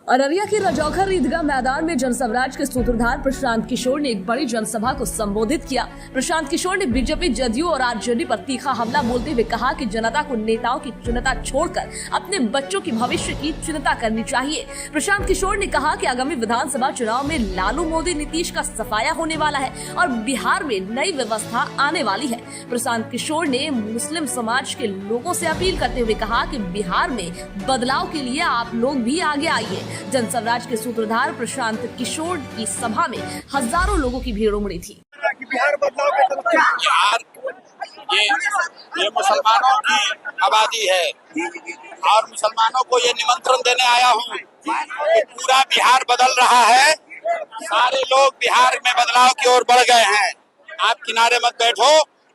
अररिया के रजौखर ईदगाह मैदान में जनसवराज के सूत्रधार प्रशांत किशोर ने एक बड़ी जनसभा को संबोधित किया। प्रशांत किशोर ने बीजेपी, जदयू और आरजेडी पर तीखा हमला बोलते हुए कहा कि जनता को नेताओं की चिंता छोड़कर अपने बच्चों की भविष्य की चिंता करनी चाहिए। प्रशांत किशोर ने कहा कि आगामी विधानसभा चुनाव में लालू मोदी नीतीश का सफाया होने वाला है और बिहार में नई व्यवस्था आने वाली है। प्रशांत किशोर ने मुस्लिम समाज के लोगों से अपील करते हुए कहा कि बिहार में बदलाव के लिए आप लोग भी आगे आइए। जनसवराज के सूत्रधार प्रशांत किशोर की सभा में हजारों लोगों की भीड़ उमड़ी थी। बिहार बदलाव के बिहार ये मुसलमानों की आबादी है और मुसलमानों को ये निमंत्रण देने आया हूँ कि पूरा बिहार बदल रहा है। सारे लोग बिहार में बदलाव की ओर बढ़ गए हैं। आप किनारे मत बैठो,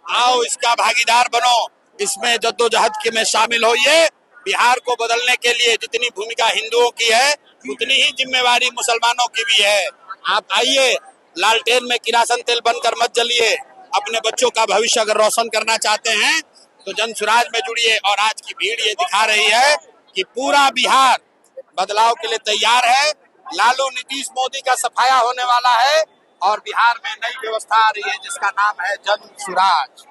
आओ इसका भागीदार बनो, इसमें जद्दोजहद के में शामिल होइए। बिहार को बदलने के लिए जितनी भूमिका हिंदुओं की है उतनी ही जिम्मेवारी मुसलमानों की भी है। आप आइए, लालटेन में किरासन तेल बनकर मत जलिए। अपने बच्चों का भविष्य अगर रोशन करना चाहते हैं तो जनसुराज में जुड़िए। और आज की भीड़ ये दिखा रही है कि पूरा बिहार बदलाव के लिए तैयार है। लालू नीतीश मोदी का सफाया होने वाला है और बिहार में नई व्यवस्था आ रही है जिसका नाम है जनसुराज।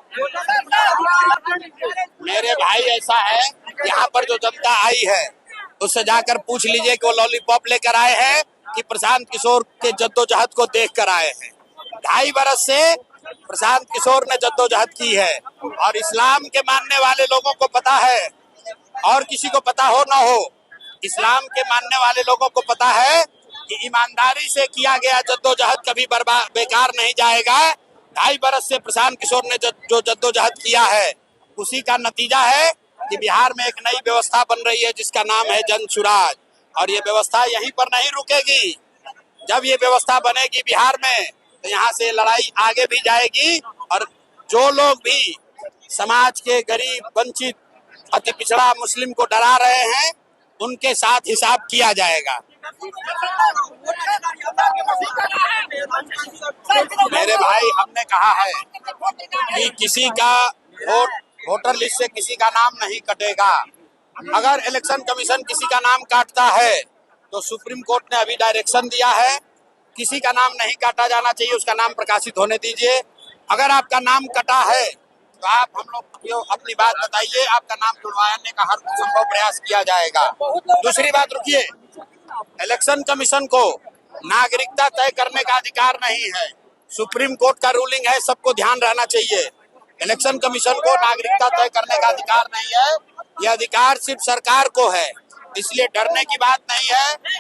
मेरे भाई, ऐसा है यहाँ पर जो जनता आई है उससे जाकर पूछ लीजिए कि वो लॉलीपॉप लेकर आए हैं कि प्रशांत किशोर के जद्दोजहद को देख कर आए हैं। 2.5 बरस से प्रशांत किशोर ने जद्दोजहद की है और इस्लाम के मानने वाले लोगों को पता है, और किसी को पता हो ना हो, इस्लाम के मानने वाले लोगों को पता है कि ईमानदारी से किया गया जद्दोजहद कभी बेकार नहीं जाएगा। 2.5 बरस से प्रशांत किशोर ने जो जद्दोजहद किया है उसी का नतीजा है कि बिहार में एक नई व्यवस्था बन रही है जिसका नाम है जनसुराज। और ये व्यवस्था यहीं पर नहीं रुकेगी। जब ये व्यवस्था बनेगी बिहार में तो यहाँ से लड़ाई आगे भी जाएगी और जो लोग भी समाज के गरीब, वंचित, अति पिछड़ा मुस्लिम को डरा रहे हैं उनके साथ हिसाब किया जाएगा। मेरे भाई, हमने कहा है कि किसी का वोटर लिस्ट से किसी का नाम नहीं कटेगा। अगर इलेक्शन कमीशन किसी का नाम काटता है तो सुप्रीम कोर्ट ने अभी डायरेक्शन दिया है, किसी का नाम नहीं काटा जाना चाहिए, उसका नाम प्रकाशित होने दीजिए। अगर आपका नाम कटा है तो आप हम लोग को अपनी बात बताइए, आपका नाम जुड़वाने का हर संभव प्रयास किया जाएगा। दूसरी बात, रुकिए, इलेक्शन कमीशन को नागरिकता तय करने का अधिकार नहीं है। सुप्रीम कोर्ट का रूलिंग है, सबको ध्यान रहना चाहिए। इलेक्शन कमीशन को नागरिकता तय करने का अधिकार नहीं है, यह अधिकार सिर्फ सरकार को है, इसलिए डरने की बात नहीं है।